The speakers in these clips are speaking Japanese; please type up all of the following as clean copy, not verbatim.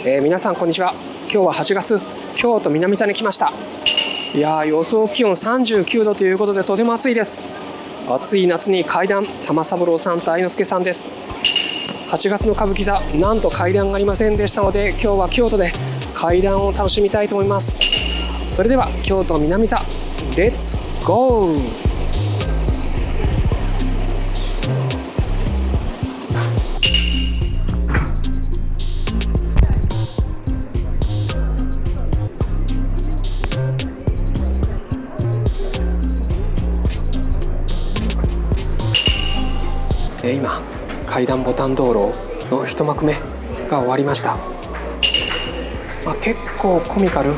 皆さんこんにちは。今日は8月、京都南座に来ました。いやー、予想気温39度ということでとても暑いです。暑い夏に怪談、玉三郎さんと愛之助さんです。8月の歌舞伎座、なんと怪談がありませんでしたので、今日は京都で怪談を楽しみたいと思います。それでは京都南座、レッツゴー。今、階段ボタン道路の一幕目が終わりました。結構コミカル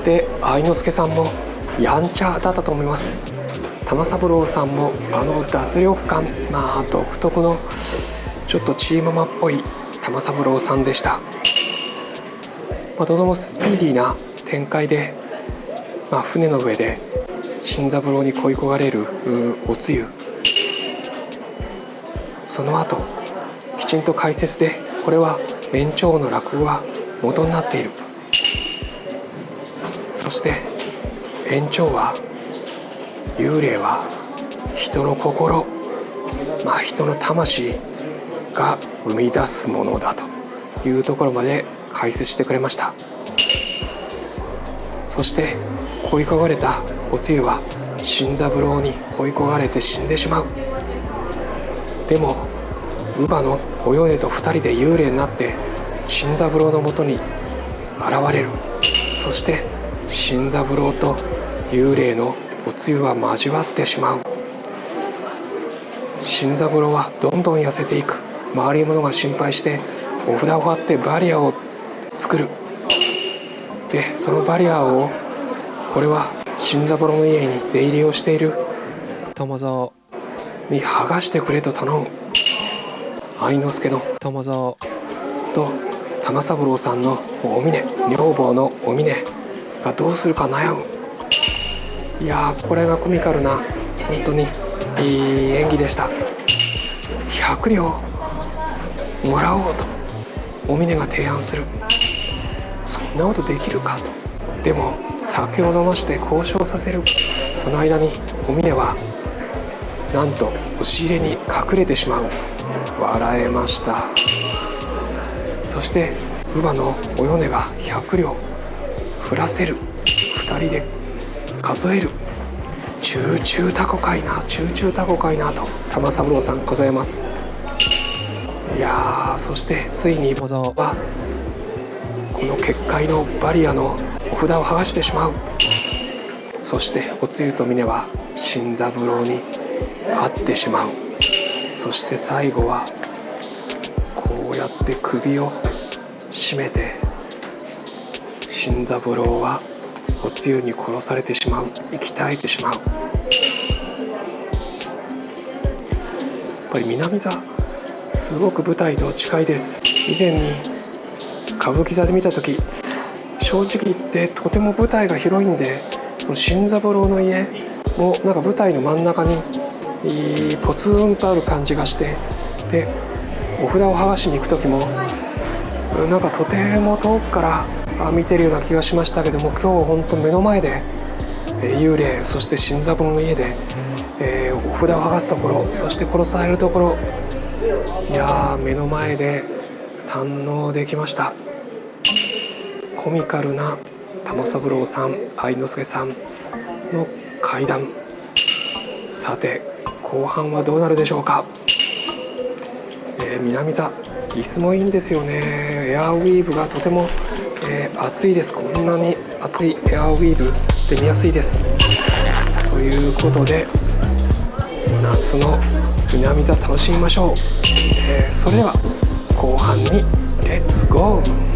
で、愛之助さんもやんちゃだったと思います。玉三郎さんも脱力感、独特のちょっとチームマっぽい玉三郎さんでした。とてもスピーディーな展開で、船の上で新三郎に恋焦がれるおつゆ、その後きちんと解説で、これは延長の落語が元になっている。そして延長は、幽霊は人の心、人の魂が生み出すものだというところまで解説してくれました。そして恋焦がれたおつゆは新三郎に恋焦がれて死んでしまう。でも乳母のお米と2人で幽霊になって新三郎のもとに現れる。そして新三郎と幽霊のおつゆは交わってしまう。新三郎はどんどん痩せていく。周りの者が心配してお札を貼ってバリアを作る。でそのバリアを、これは新三郎の家に出入りをしている玉沢に剥がしてくれと頼む。愛之助の玉沢と玉三郎さんのお峰、女房のお峰がどうするか悩む。いやー、これがコミカルな本当にいい演技でした。100両もらおうとお峰が提案する。そんなことできるかと。でも酒を飲まして交渉させる。その間にお峰はなんと押し入れに隠れてしまう。笑えました。そして乳母のお米が100両振らせる。2人で数える。チューチュータコかいな、チューチュータコかいなと玉三郎さんございます。いやー、そしてついに小沢はこの結界のバリアのお札を剥がしてしまう。そしておつゆと峰は新三郎に会ってしまう。そして最後はこうやって首を絞めて、新三郎はおつゆに殺されてしまう。息絶えてしまう。やっぱり南座すごく舞台と近いです。以前に歌舞伎座で見た時、正直言ってとても舞台が広いんで、新三郎の家も舞台の真ん中にポツンとある感じがして、でお札を剥がしに行く時もとても遠くから見てるような気がしましたけども、今日本当目の前で幽霊、そして新三郎の家でお札を剥がすところ、そして殺されるところ、いやー、目の前で堪能できました。コミカルな玉三郎さん、愛之助さんの怪談。さて後半はどうなるでしょうか。南座椅子もいいんですよね。エアウィーヴがとても、厚いです。こんなに厚いエアウィーヴで見やすいです。ということで夏の南座楽しみましょう。それでは後半にレッツゴー。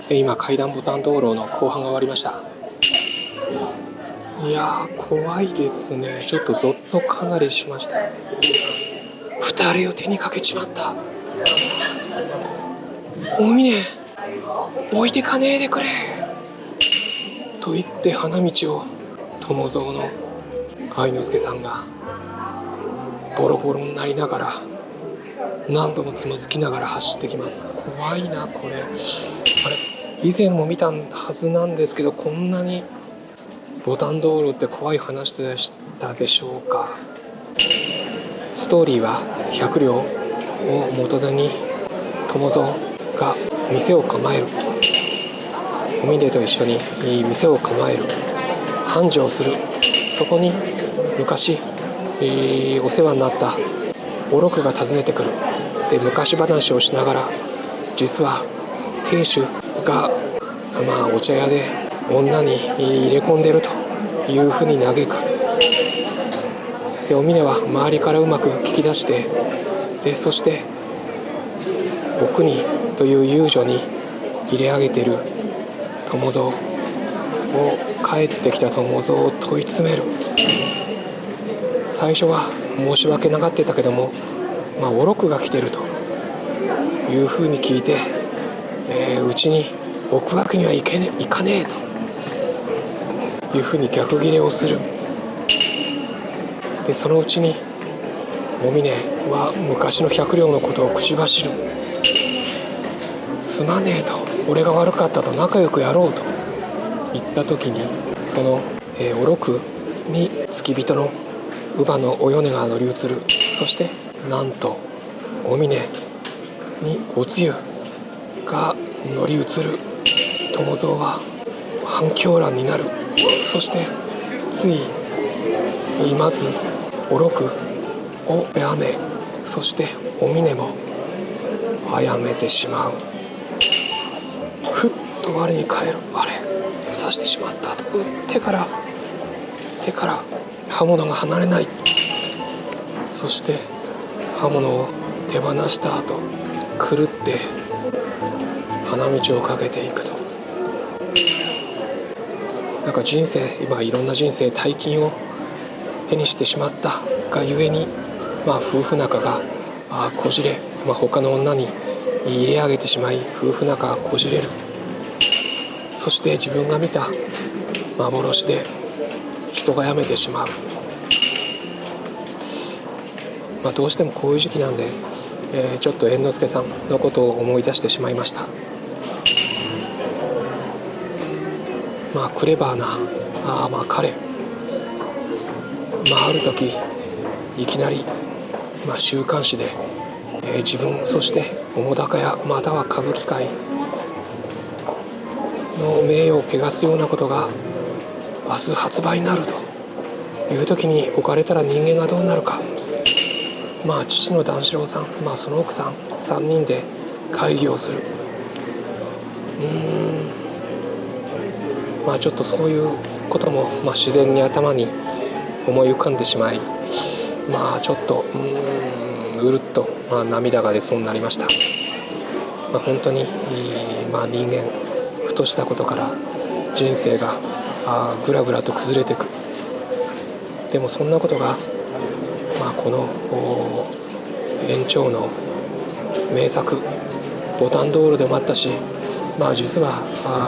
今階段ボタン道路の後半が終わりました。いやー、怖いですね。ちょっとゾッとかなりしました。2人を手にかけちまった。お峰、置いてかねえでくれ。と言って花道を友蔵の愛之助さんがボロボロになりながら何度もつまずきながら走ってきます。怖いなこれ。あれ以前も見たはずなんですけど、こんなにボタン道路って怖い話でしたでしょうか。ストーリーは100両を元手に友蔵が店を構える、お峰と一緒に店を構える、繁盛する。そこに昔、お世話になったおろくが訪ねてくる。で昔話をしながら、実は亭主が、お茶屋で女に入れ込んでるというふうに嘆く。でお峰は周りからうまく聞き出して、でそしてお国という遊女に入れ上げてる友蔵を、帰ってきた友蔵を問い詰める。最初は申し訳ながってたけども、おろくが来てるというふうに聞いて、うちに置くわけにはいかねえというふうに逆ギレをする。でそのうちにお峰は昔の100両のことを口走る。すまねえと、俺が悪かったと、仲良くやろうと言った時に、その、おろくに付き人の乳母のお米が乗り移る。そしてなんとお峰におつゆが乗り移る。友蔵は反響乱になる。そしてついまずおろくを殺め、そしてお峰も殺めてしまう。ふっと我に返る。あれ刺してしまったと。手から刃物が離れない。そして刃物を手放した後、狂って花道をかけていくと。なんか人生、今いろんな人生、大金を手にしてしまったがゆえに、夫婦仲がこじれ、他の女に入れ上げてしまい、夫婦仲がこじれる。そして自分が見た幻で人が辞めてしまう。どうしてもこういう時期なんで、ちょっと猿之助さんのことを思い出してしまいました。クレバーな彼、ある時いきなり、週刊誌で、自分、そして澤瀉屋または歌舞伎界の名誉を汚すようなことが明日発売になるという時に置かれたら人間がどうなるか。父の段四郎さん、その奥さん3人で会議をする。ちょっとそういうことも、自然に頭に思い浮かんでしまい、ちょっとうるっと、涙が出そうになりました。本当に、人間ふとしたことから人生がぐらぐらと崩れていく。でもそんなことが、この延長の名作ボタン道路でもあったし、実は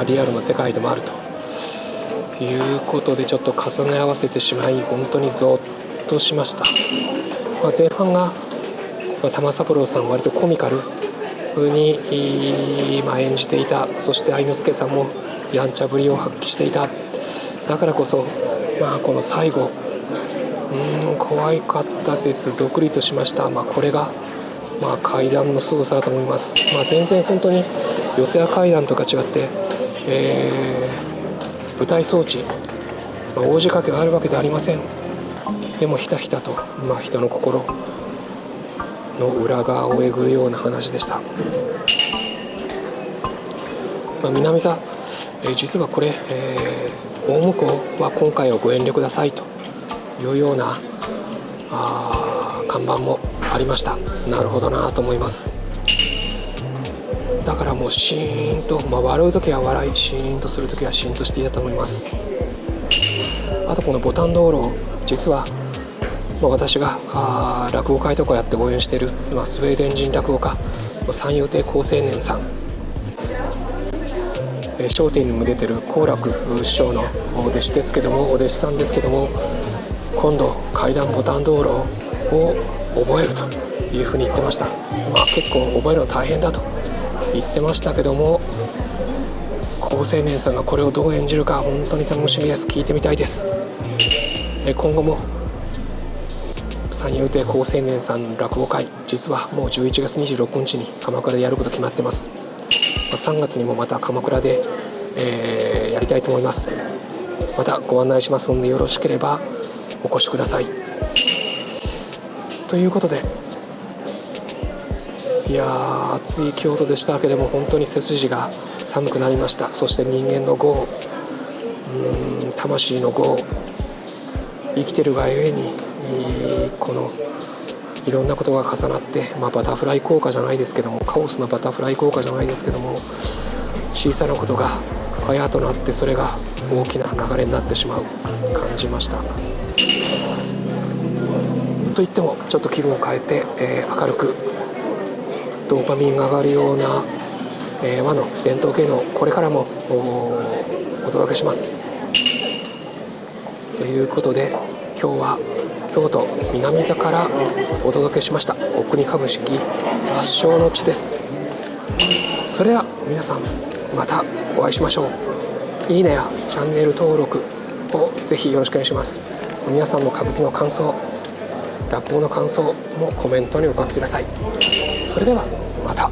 リアルの世界でもあるということで、ちょっと重ね合わせてしまい本当にゾッとしました。前半が、玉三郎さん割とコミカルに、演じていた。そして愛之助さんもやんちゃぶりを発揮していた。だからこそ、この最後怖かったです。ぞくりとしました。これが、怪談の凄さだと思います。全然本当に四谷怪談とか違って、舞台装置、大仕掛けがあるわけではありません。でもひたひたと、人の心の裏側をえぐるような話でした。南座、実はこれ、大向こうは今回はご遠慮くださいというような看板もありました。なるほどなと思います。だからもうシーンと、笑うときは笑い、シーンとするときはシーンとしていたと思います。あとこのボタン道路、実は私が落語会とかやって応援している、スウェーデン人落語家三遊亭好青年さん笑点にも出てる好楽師匠のお弟子ですけども、お弟子さんですけども、今度階段ボタン道路を覚えるというふうに言ってました。結構覚えるの大変だと言ってましたけども、好青年さんがこれをどう演じるか本当に楽しみです。聞いてみたいです。今後も三遊亭好青年さんの落語会、実はもう11月26日に鎌倉でやること決まってます。3月にもまた鎌倉で、やりたいと思います。またご案内しますので、よろしければお越しください。ということで、いやー暑い京都でしたけども、本当に背筋が寒くなりました。そして人間の業、魂の業、生きてるがゆえにこのいろんなことが重なって、バタフライ効果じゃないですけども、カオスのバタフライ効果じゃないですけども、小さなことがファヤーとなって、それが大きな流れになってしまう感じました。といってもちょっと気分を変えて、明るくドーパミンが上がるような、和の伝統芸能、これからもお届けします。ということで、今日は京都南座からお届けしました。お国株式発祥の地です。それでは皆さん、またお会いしましょう。いいねやチャンネル登録をぜひよろしくお願いします。皆さんの歌舞伎の感想、落語の感想もコメントにお書きください。それではまた。